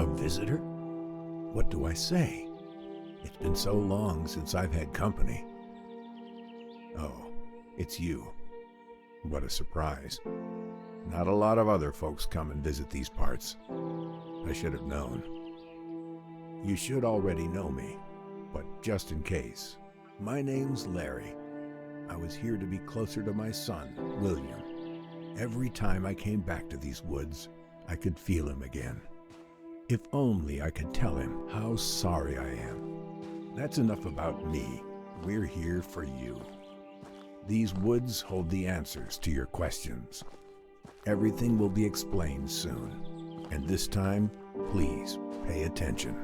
A visitor? What do I say? It's been so long since I've had company. Oh, it's you. What a surprise. Not a lot of other folks come and visit these parts. I should have known. You should already know me, but just in case. My name's Larry. I was here to be closer to my son, William. Every time I came back to these woods, I could feel him again. If only I could tell him how sorry I am. That's enough about me. We're here for you. These woods hold the answers to your questions. Everything will be explained soon. And this time, please pay attention.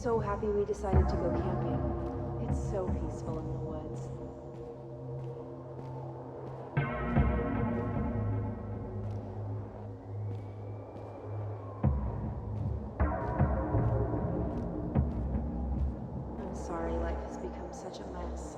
So happy we decided to go camping. It's so peaceful in the woods. I'm sorry life has become such a mess.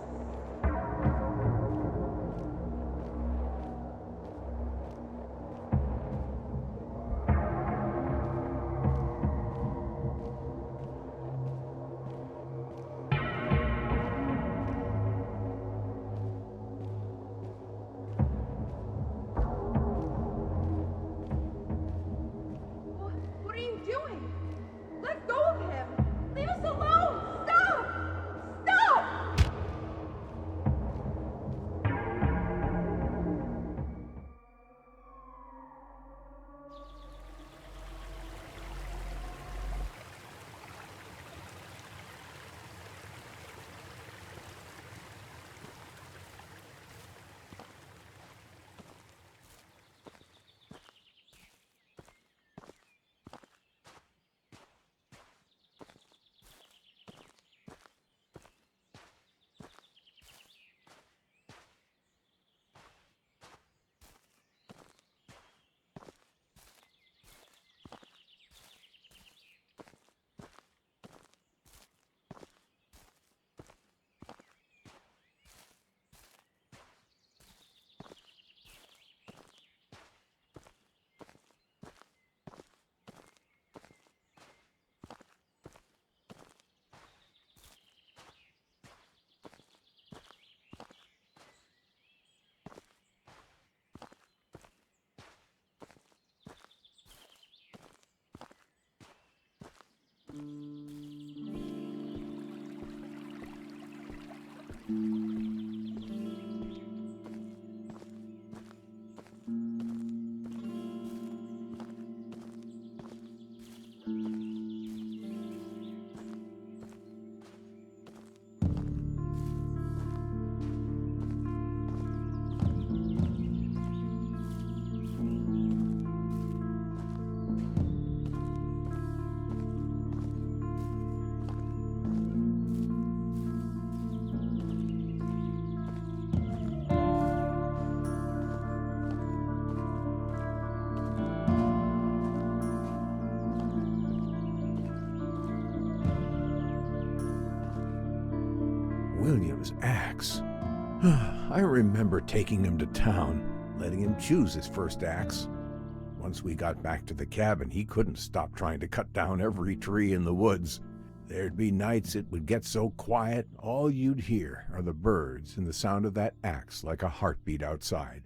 William's axe. I remember taking him to town, letting him choose his first axe. Once we got back to the cabin, he couldn't stop trying to cut down every tree in the woods. There'd be nights it would get so quiet, all you'd hear are the birds and the sound of that axe like a heartbeat outside.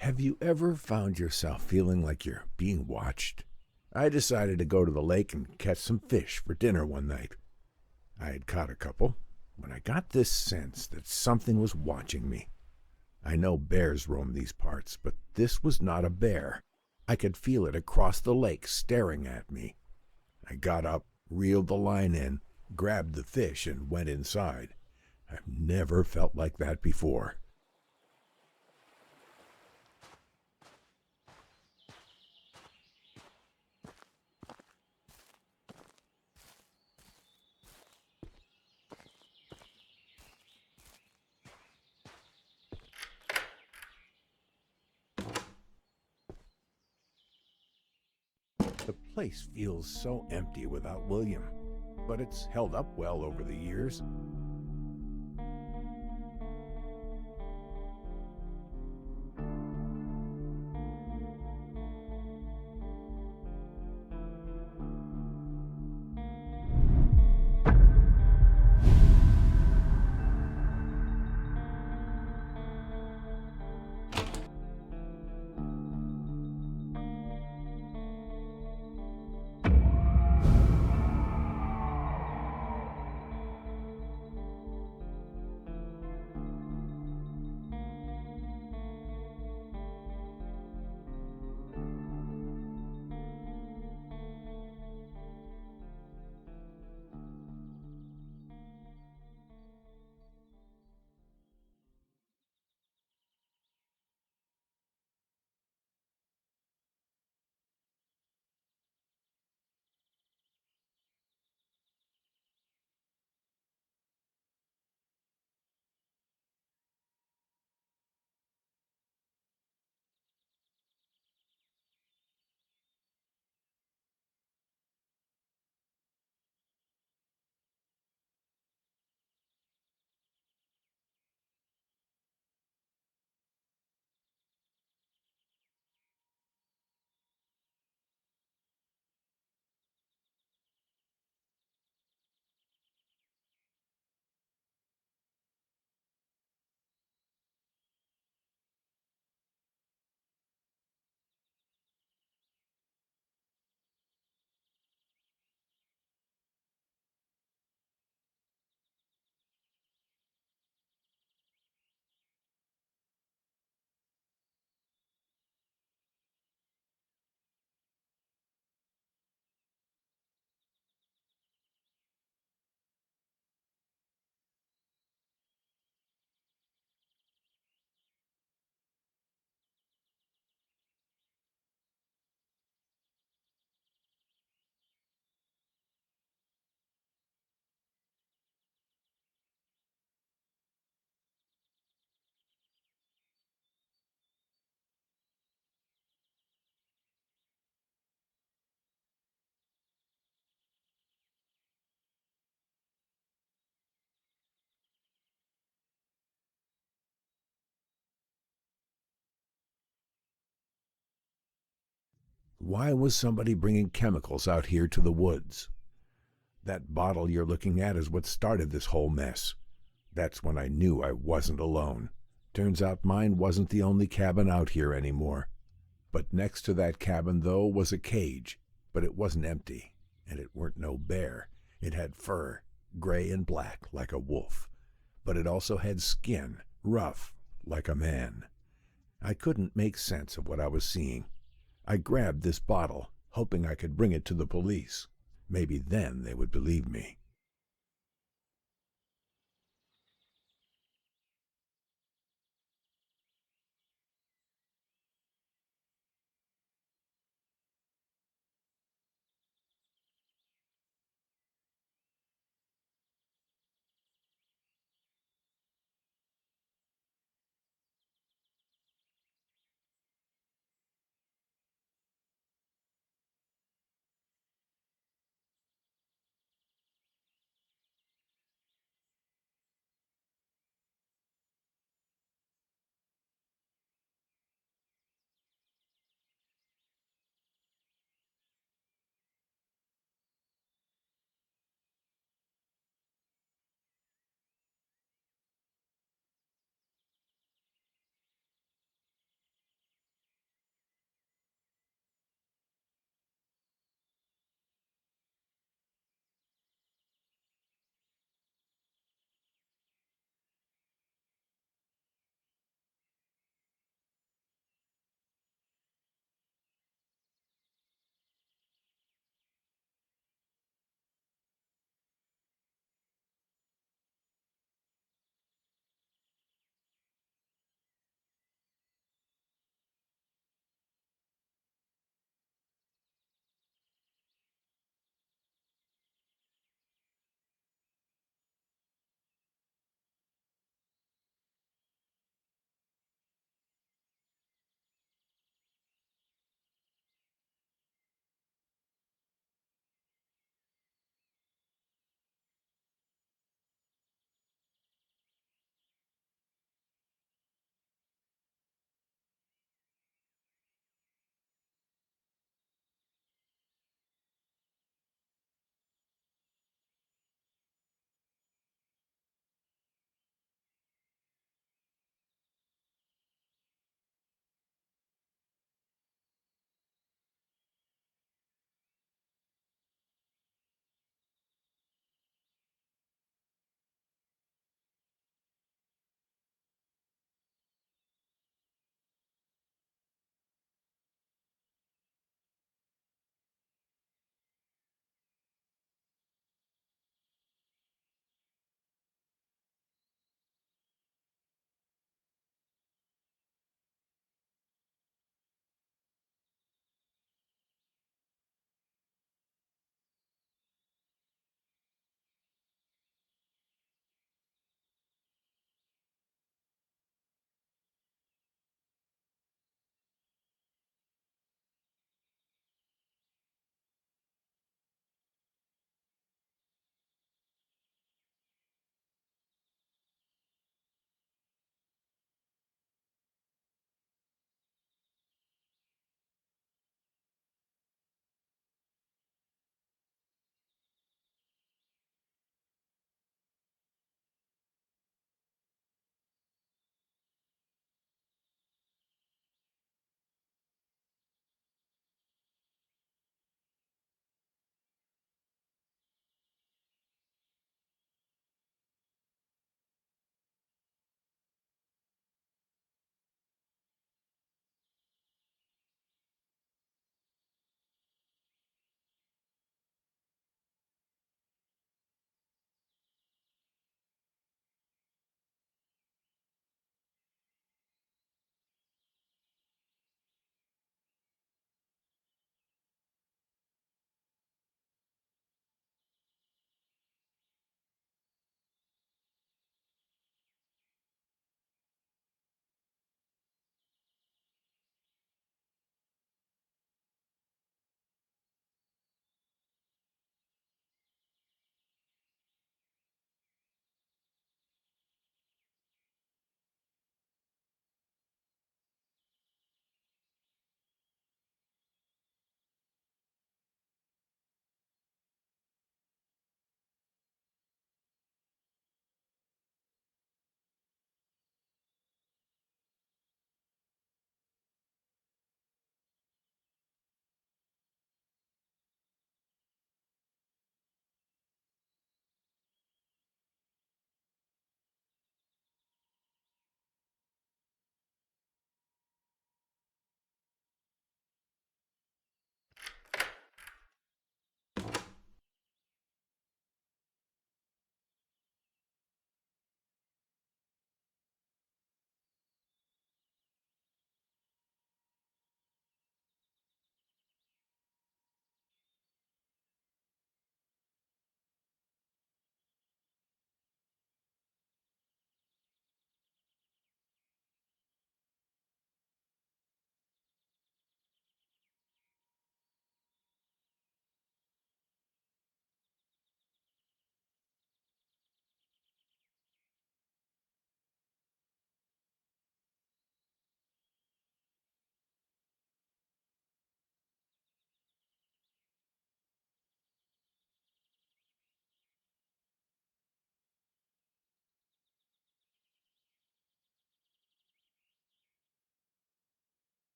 Have you ever found yourself feeling like you're being watched? I decided to go to the lake and catch some fish for dinner one night. I had caught a couple when I got this sense that something was watching me. I know bears roam these parts, but this was not a bear. I could feel it across the lake staring at me. I got up, reeled the line in, grabbed the fish, and went inside. I've never felt like that before. The place feels so empty without William, but it's held up well over the years. Why was somebody bringing chemicals out here to the woods? That bottle you're looking at is what started this whole mess. That's when I knew I wasn't alone. Turns out mine wasn't the only cabin out here anymore. But next to that cabin, though, was a cage. But it wasn't empty, and it weren't no bear. It had fur, gray and black like a wolf. But it also had skin, rough like a man. I couldn't make sense of what I was seeing. I grabbed this bottle, hoping I could bring it to the police. Maybe then they would believe me.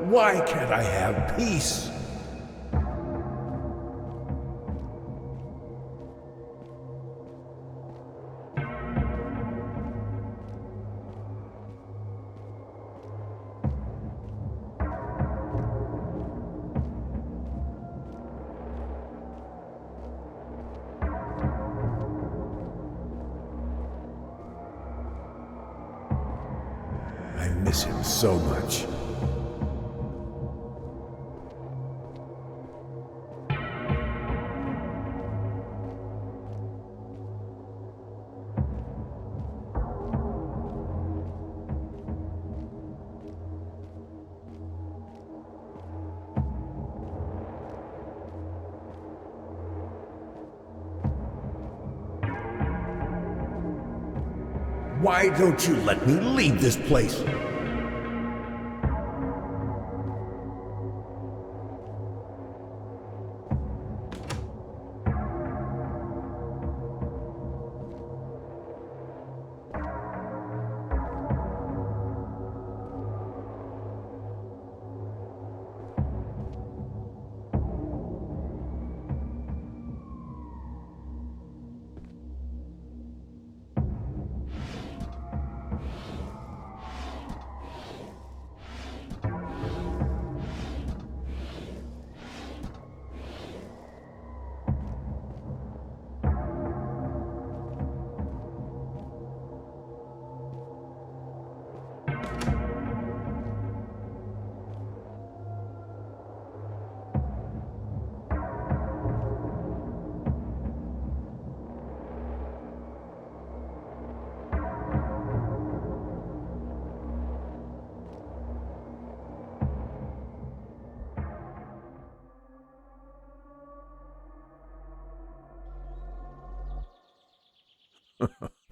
Why can't I have peace? I miss him so much. Why don't you let me leave this place?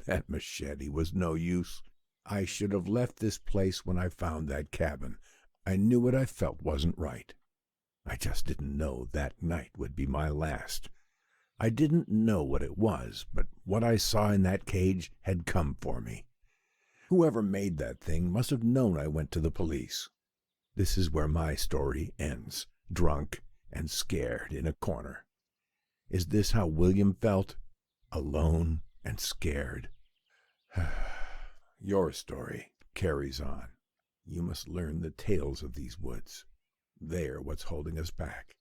That machete was no use. I should have left this place when I found that cabin. I knew what I felt wasn't right. I just didn't know that night would be my last. I didn't know what it was, but what I saw in that cage had come for me. Whoever made that thing must have known I went to the police. This is where my story ends, drunk and scared in a corner. Is this how William felt? Alone and scared? Your story carries on. You must learn the tales of these woods. They're what's holding us back.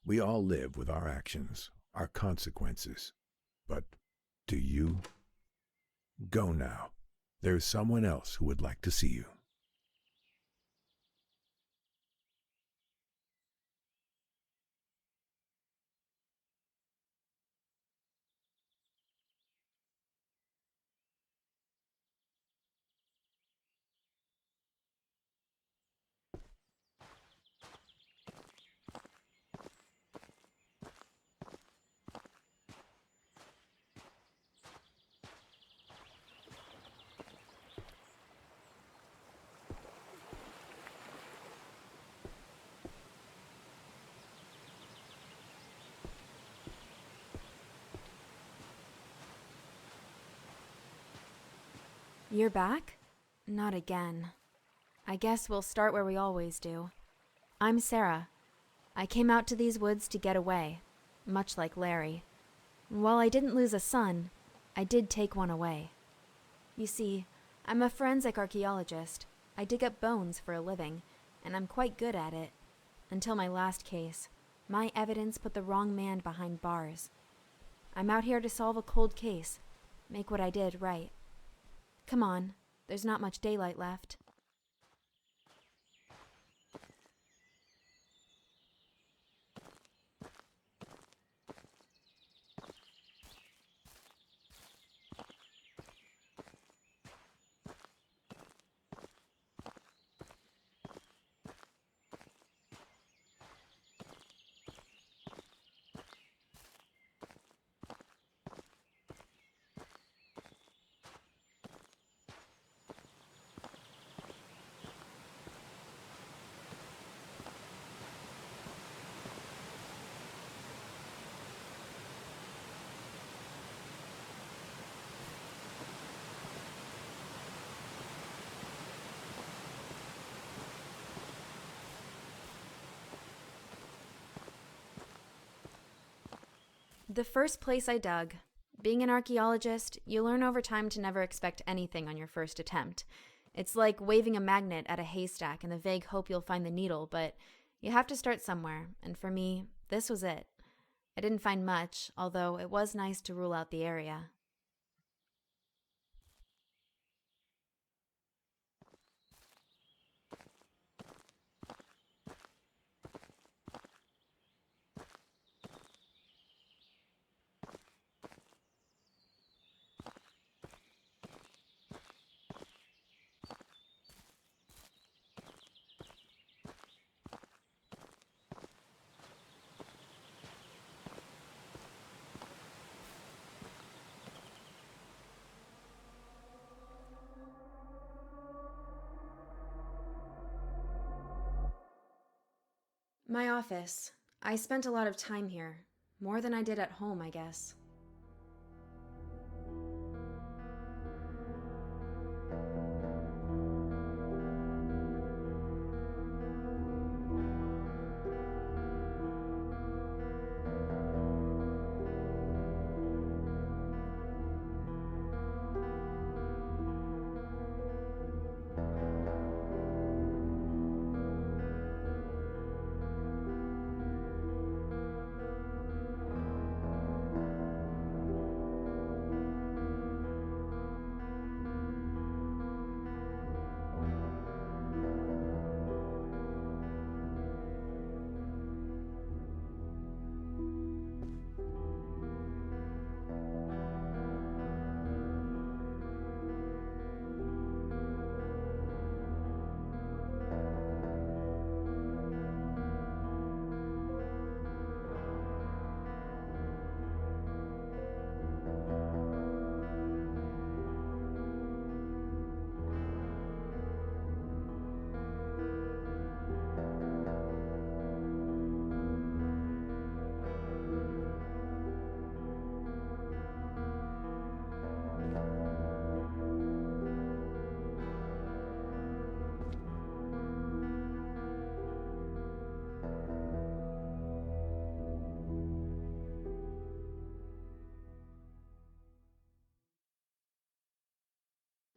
We all live with our actions, our consequences. But do you? Go now. There's someone else who would like to see you. You're back? Not again. I guess we'll start where we always do. I'm Sarah. I came out to these woods to get away, much like Larry. While I didn't lose a son, I did take one away. You see, I'm a forensic archaeologist. I dig up bones for a living, and I'm quite good at it. Until my last case, my evidence put the wrong man behind bars. I'm out here to solve a cold case, make what I did right. Come on, there's not much daylight left. The first place I dug. Being an archaeologist, you learn over time to never expect anything on your first attempt. It's like waving a magnet at a haystack in the vague hope you'll find the needle, but you have to start somewhere, and for me, this was it. I didn't find much, although it was nice to rule out the area. My office. I spent a lot of time here. More than I did at home, I guess.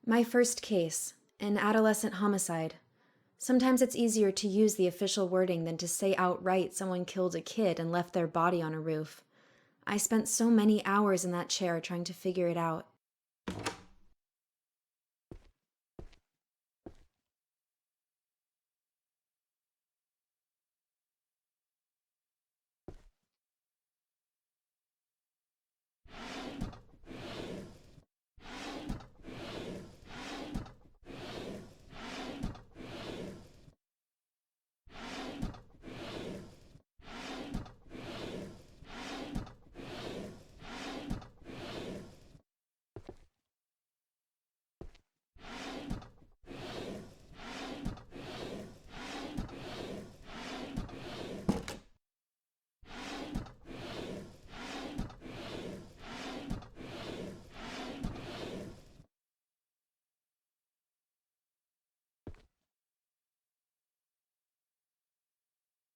My first case, an adolescent homicide. Sometimes it's easier to use the official wording than to say outright someone killed a kid and left their body on a roof. I spent so many hours in that chair trying to figure it out.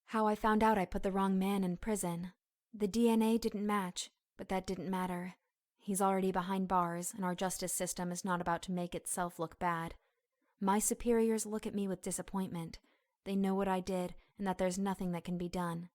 How I found out I put the wrong man in prison. The DNA didn't match, but that didn't matter. He's already behind bars, and our justice system is not about to make itself look bad. My superiors look at me with disappointment. They know what I did, and that there's nothing that can be done.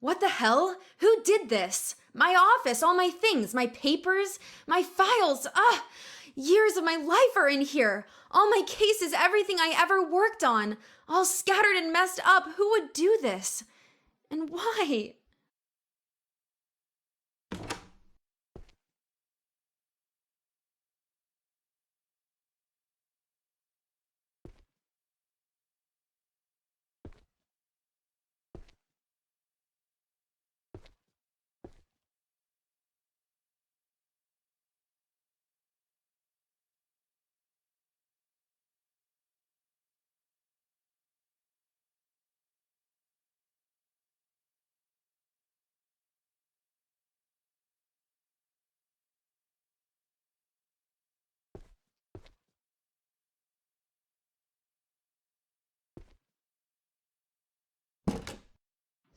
What the hell? Who did this? My office, all my things, my papers, my files. Years of my life are in here. All my cases, everything I ever worked on, all scattered and messed up. Who would do this? And why?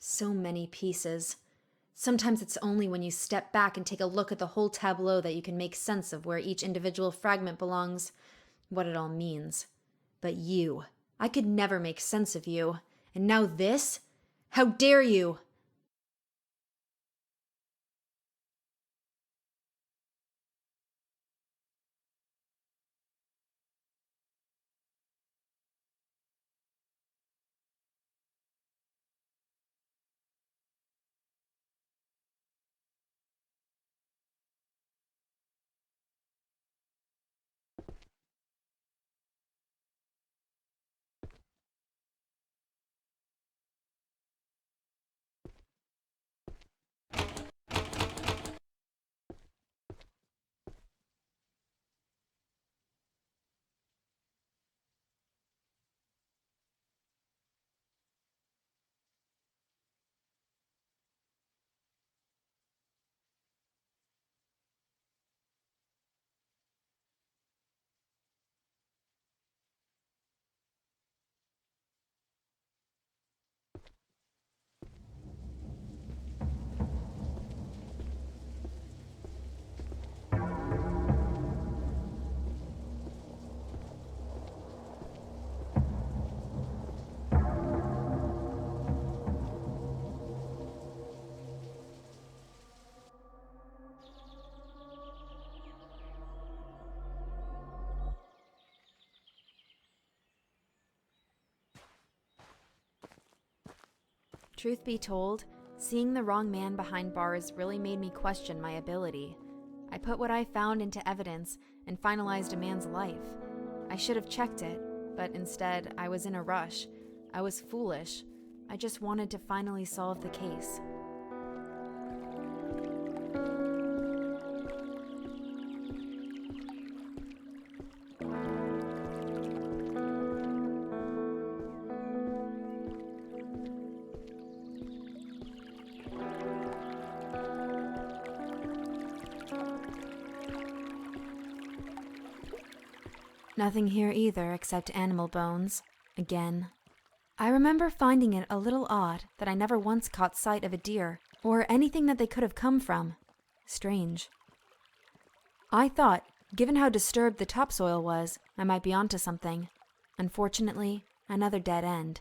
So many pieces. Sometimes it's only when you step back and take a look at the whole tableau that you can make sense of where each individual fragment belongs, what it all means. But you, I could never make sense of you. And now this? How dare you? Truth be told, seeing the wrong man behind bars really made me question my ability. I put what I found into evidence and finalized a man's life. I should have checked it, but instead I was in a rush. I was foolish. I just wanted to finally solve the case. Nothing here either except animal bones. Again. I remember finding it a little odd that I never once caught sight of a deer or anything that they could have come from. Strange. I thought, given how disturbed the topsoil was, I might be onto something. Unfortunately, another dead end.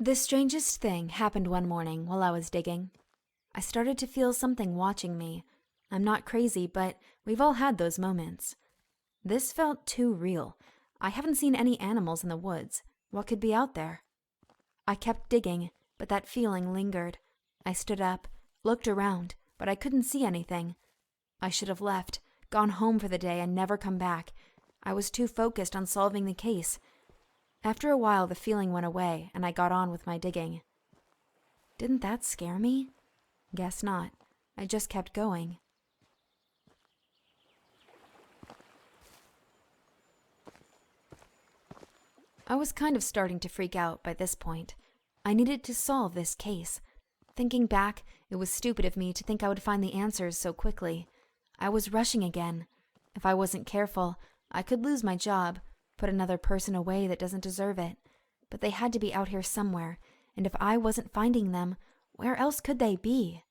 The strangest thing happened one morning while I was digging. I started to feel something watching me. I'm not crazy, but we've all had those moments. This felt too real. I haven't seen any animals in the woods. What could be out there? I kept digging, but that feeling lingered. I stood up, looked around, but I couldn't see anything. I should have left, gone home for the day and never come back. I was too focused on solving the case. After a while, the feeling went away, and I got on with my digging. Didn't that scare me? Guess not. I just kept going. I was kind of starting to freak out by this point. I needed to solve this case. Thinking back, it was stupid of me to think I would find the answers so quickly. I was rushing again. If I wasn't careful, I could lose my job. Put another person away that doesn't deserve it. But they had to be out here somewhere, and if I wasn't finding them, where else could they be?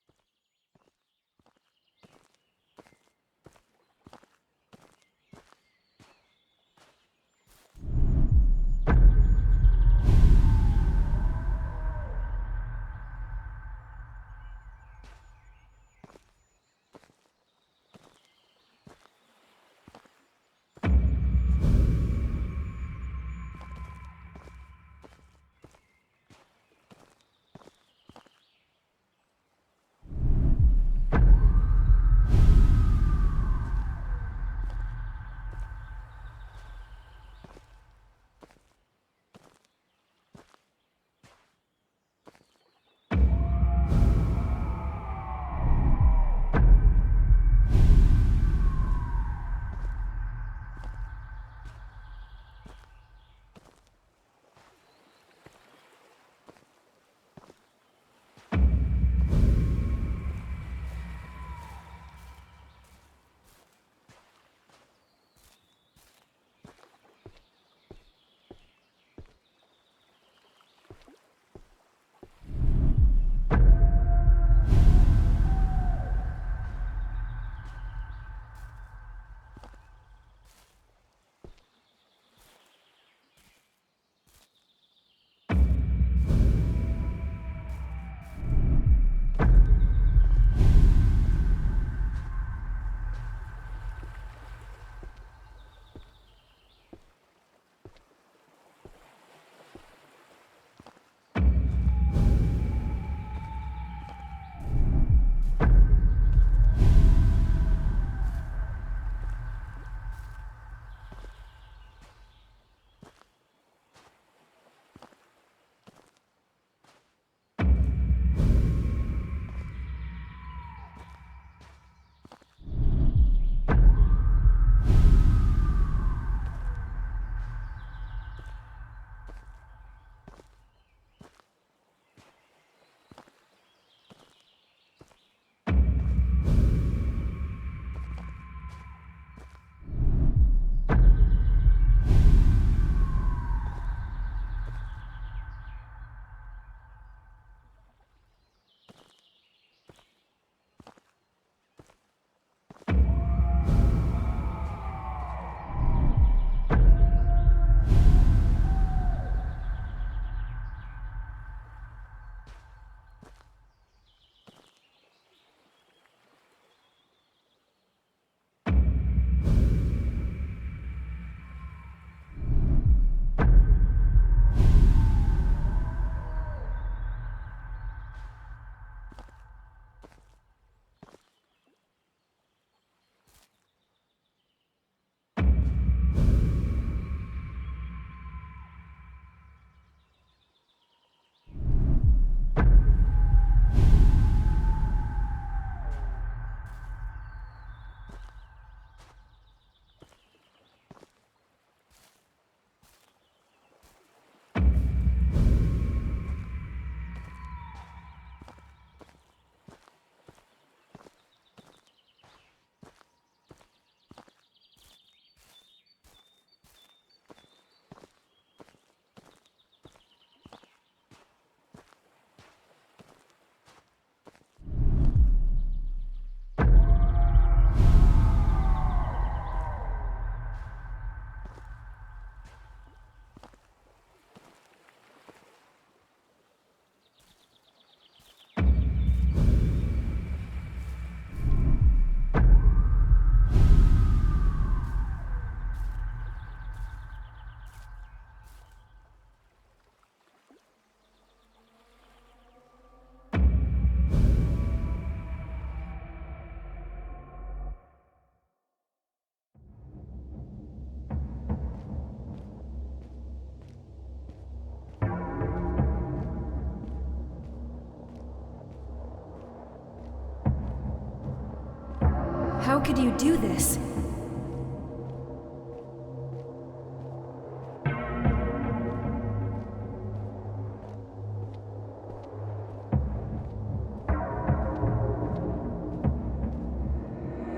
How could you do this?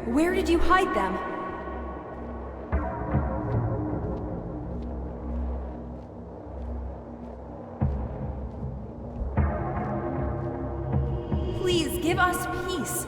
Where did you hide them? Please give us peace.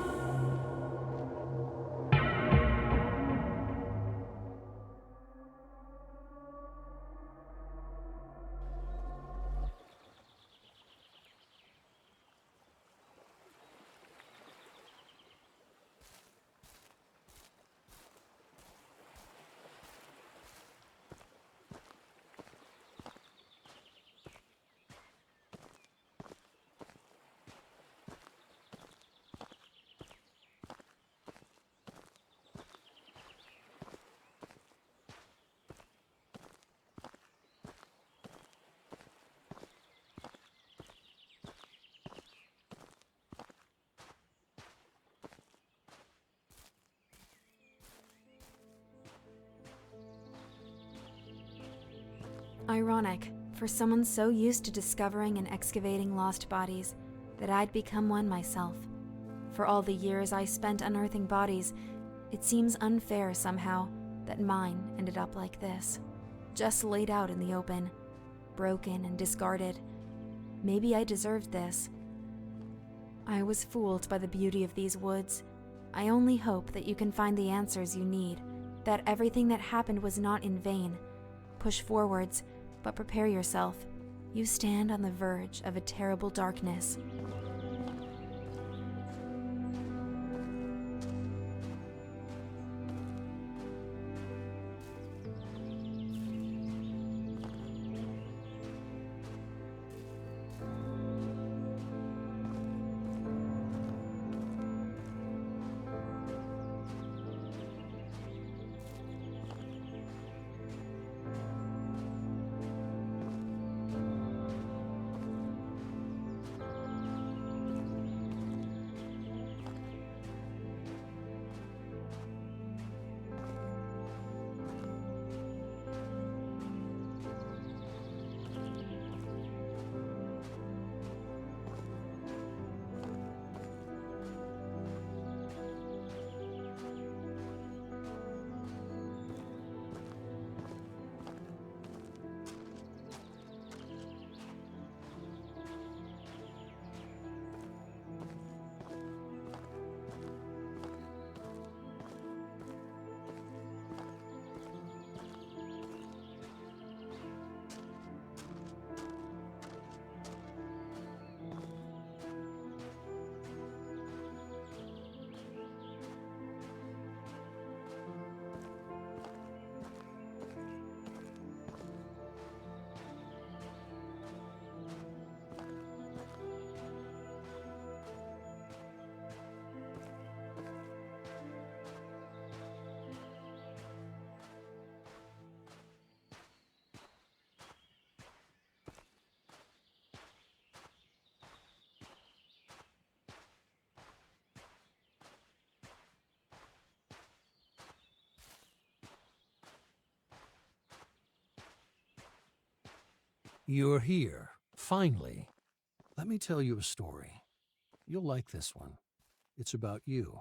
Ironic, for someone so used to discovering and excavating lost bodies, that I'd become one myself. For all the years I spent unearthing bodies, it seems unfair somehow that mine ended up like this. Just laid out in the open, broken and discarded. Maybe I deserved this. I was fooled by the beauty of these woods. I only hope that you can find the answers you need, that everything that happened was not in vain. Push forwards, but prepare yourself. You stand on the verge of a terrible darkness. You're here, finally. Let me tell you a story. You'll like this one. It's about you.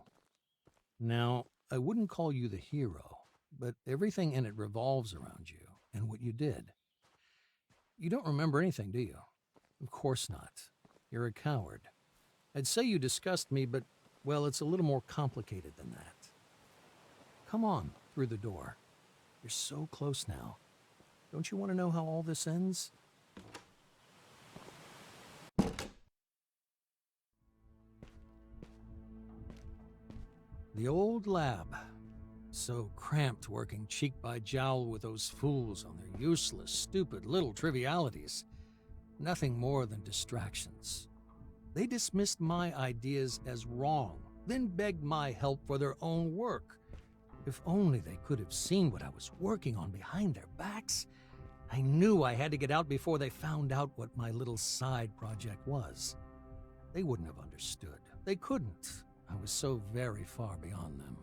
Now, I wouldn't call you the hero, but everything in it revolves around you and what you did. You don't remember anything, do you? Of course not. You're a coward. I'd say you disgust me, but, well, it's a little more complicated than that. Come on, through the door. You're so close now. Don't you want to know how all this ends? The old lab. So cramped working cheek by jowl with those fools on their useless, stupid little trivialities. Nothing more than distractions. They dismissed my ideas as wrong, then begged my help for their own work. If only they could have seen what I was working on behind their backs. I knew I had to get out before they found out what my little side project was. They wouldn't have understood. They couldn't. I was so very far beyond them.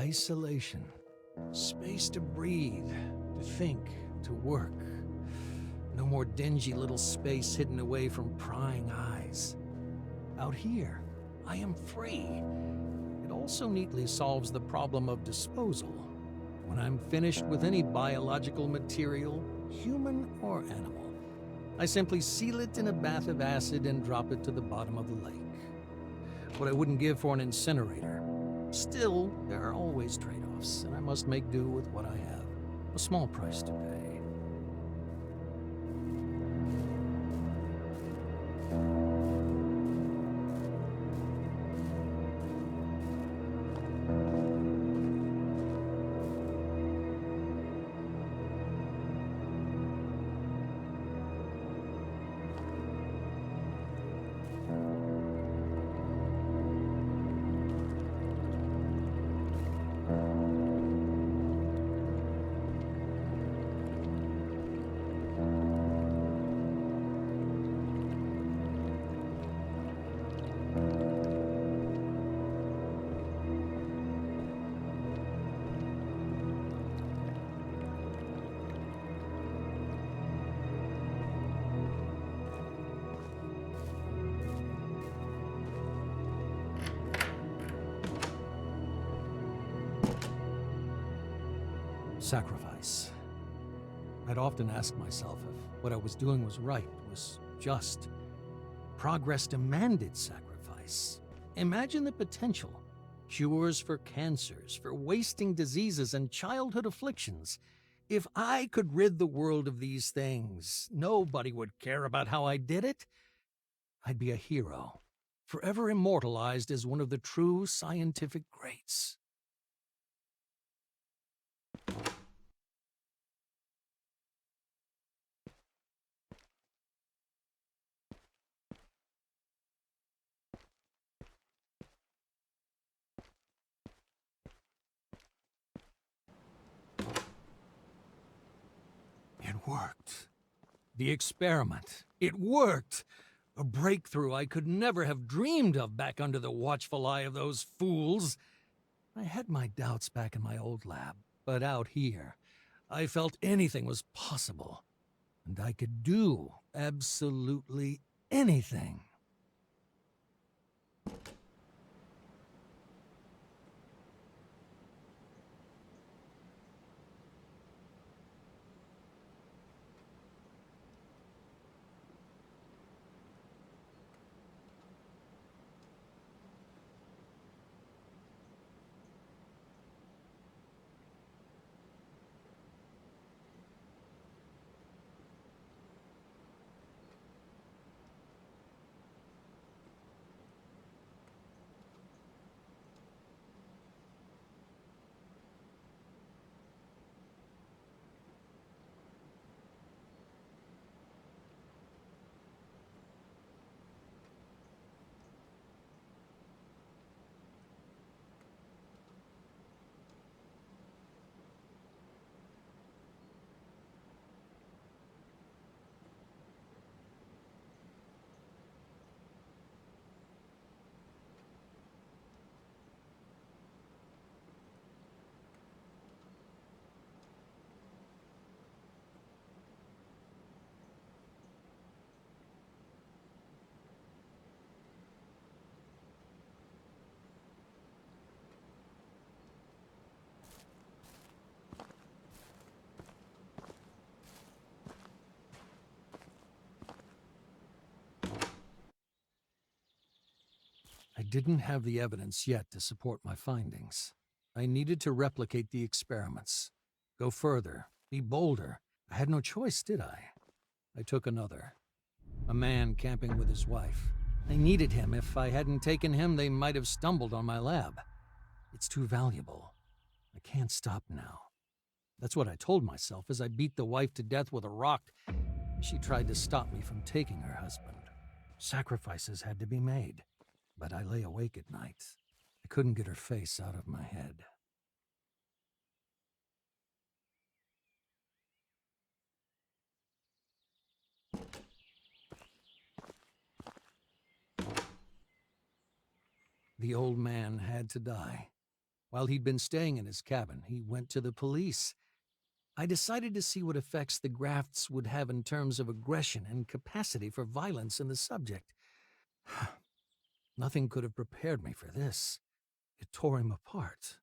Isolation. Space to breathe, to think, to work. No more dingy little space hidden away from prying eyes. Out here, I am free. It also neatly solves the problem of disposal. When I'm finished with any biological material, human or animal, I simply seal it in a bath of acid and drop it to the bottom of the lake. What I wouldn't give for an incinerator. Still, there are always trade-offs, and I must make do with what I have. A small price to pay. Sacrifice. I'd often ask myself if what I was doing was right, was just. Progress demanded sacrifice. Imagine the potential. Cures for cancers, for wasting diseases and childhood afflictions. If I could rid the world of these things, nobody would care about how I did it. I'd be a hero, forever immortalized as one of the true scientific greats. It worked. The experiment. It worked. A breakthrough I could never have dreamed of back under the watchful eye of those fools. I had my doubts back in my old lab, but out here, I felt anything was possible. And I could do absolutely anything. I didn't have the evidence yet to support my findings. I needed to replicate the experiments. Go further. Be bolder. I had no choice, did I? I took another. A man camping with his wife. I needed him. If I hadn't taken him, they might have stumbled on my lab. It's too valuable. I can't stop now. That's what I told myself as I beat the wife to death with a rock. She tried to stop me from taking her husband. Sacrifices had to be made. But I lay awake at night. I couldn't get her face out of my head. The old man had to die. While he'd been staying in his cabin, he went to the police. I decided to see what effects the grafts would have in terms of aggression and capacity for violence in the subject. Nothing could have prepared me for this. It tore him apart.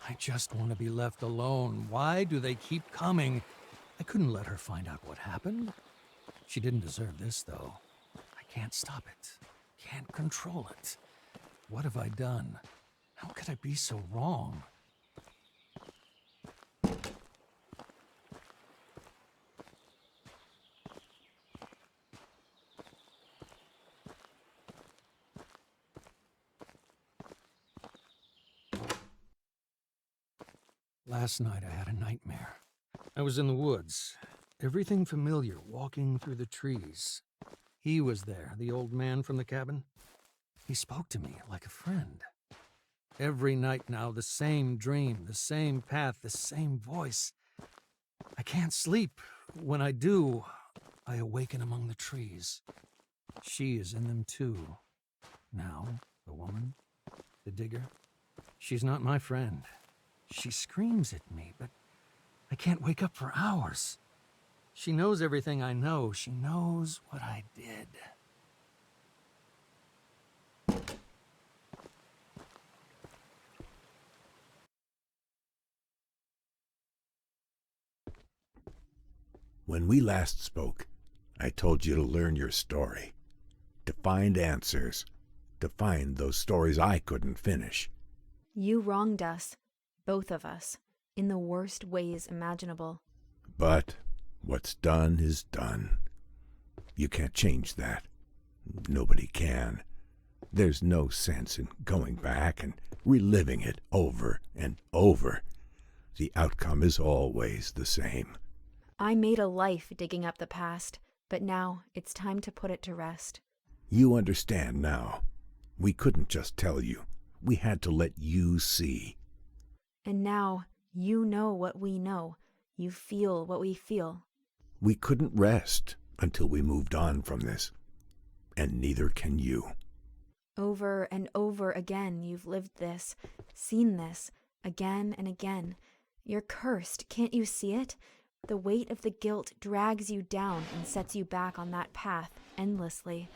I just want to be left alone. Why do they keep coming? I couldn't let her find out what happened. She didn't deserve this, though. I can't stop it. Can't control it. What have I done? How could I be so wrong? Last night I had a nightmare. I was in the woods. Everything familiar, walking through the trees. He was there, the old man from the cabin. He spoke to me like a friend. Every night now, the same dream, the same path, the same voice. I can't sleep. When I do, I awaken among the trees. She is in them too. Now, the woman, the digger, she's not my friend. She screams at me, but I can't wake up for hours. She knows everything I know. She knows what I did. When we last spoke, I told you to learn your story, to find answers, to find those stories I couldn't finish. You wronged us, both of us, in the worst ways imaginable. But what's done is done. You can't change that. Nobody can. There's no sense in going back and reliving it over and over. The outcome is always the same. I made a life digging up the past, but now it's time to put it to rest. You understand now. We couldn't just tell you. We had to let you see. And now you know what we know. You feel what we feel. We couldn't rest until we moved on from this. And neither can you. Over and over again you've lived this, seen this, again and again. You're cursed, can't you see it? The weight of the guilt drags you down and sets you back on that path endlessly.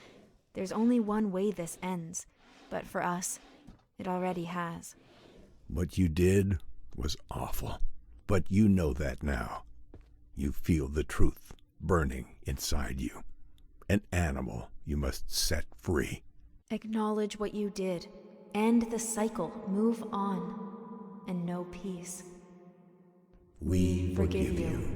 There's only one way this ends, but for us, it already has. What you did was awful, but you know that now. You feel the truth burning inside you. An animal you must set free. Acknowledge what you did. End the cycle. Move on. And know peace. We forgive you.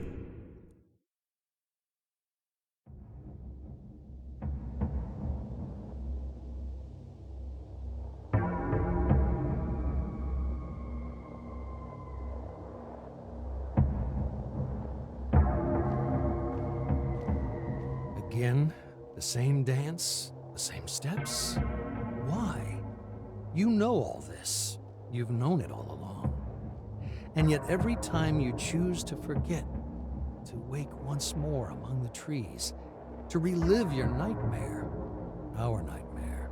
Again, the same dance, the same steps? Why? You know all this. You've known it all along. And yet every time you choose to forget, to wake once more among the trees, to relive your nightmare, our nightmare,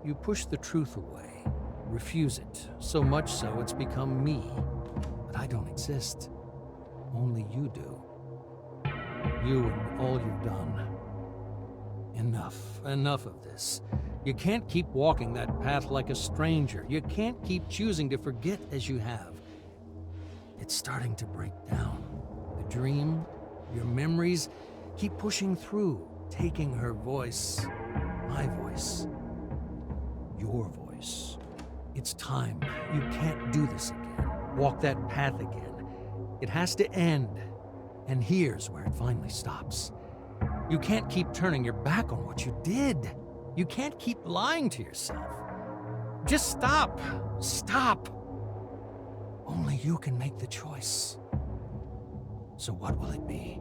you push the truth away, refuse it, so much so it's become me. But I don't exist. Only you do. You and all you've done. Enough of this. You can't keep walking that path like a stranger. You can't keep choosing to forget as you have. It's starting to break down. The dream, your memories, keep pushing through, taking her voice, my voice, your voice. It's time. You can't do this again. Walk that path again. It has to end. And here's where it finally stops. You can't keep turning your back on what you did. You can't keep lying to yourself. Just stop. Stop. Only you can make the choice. So what will it be?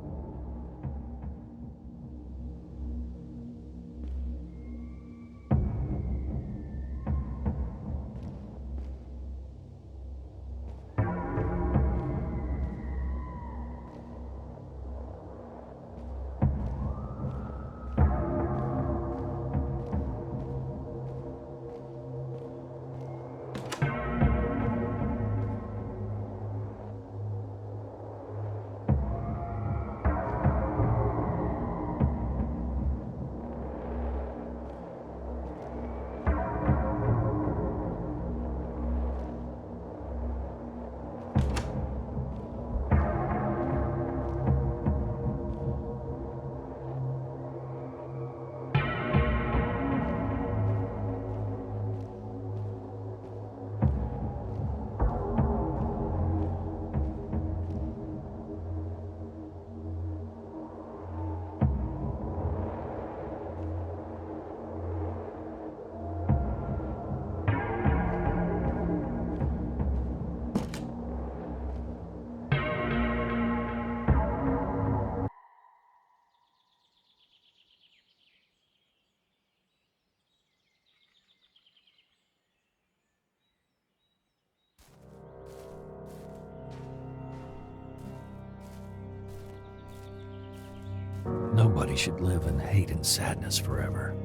Nobody should live in hate and sadness forever.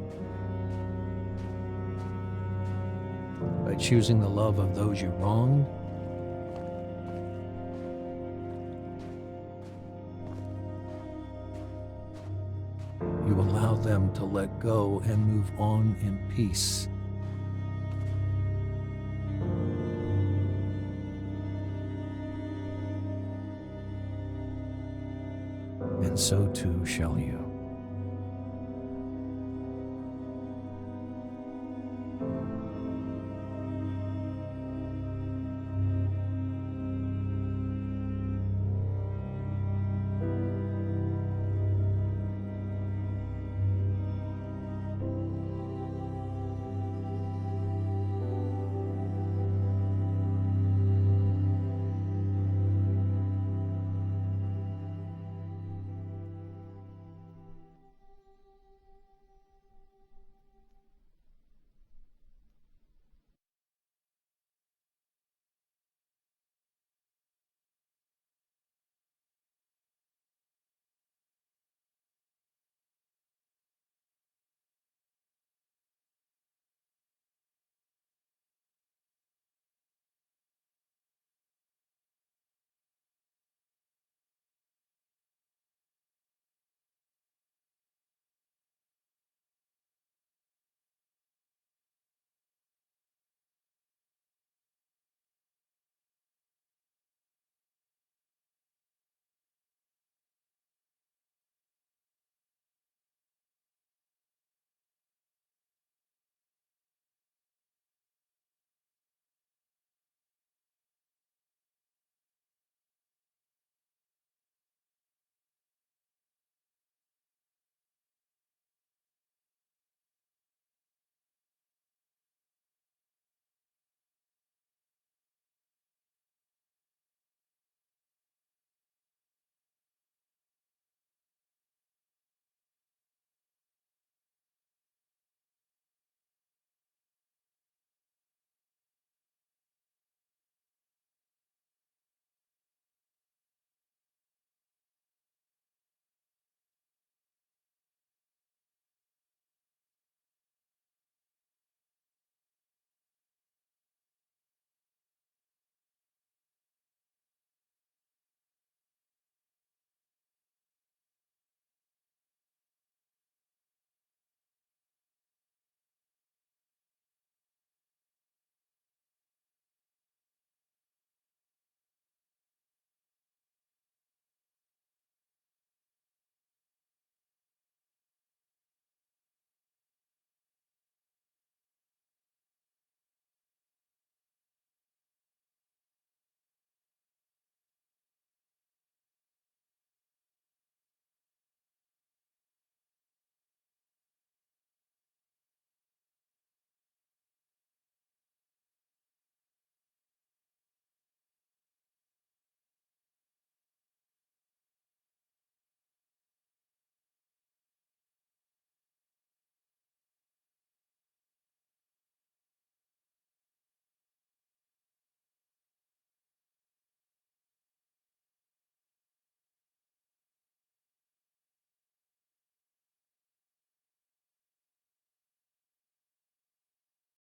By choosing the love of those you wronged, you allow them to let go and move on in peace. And so too shall you.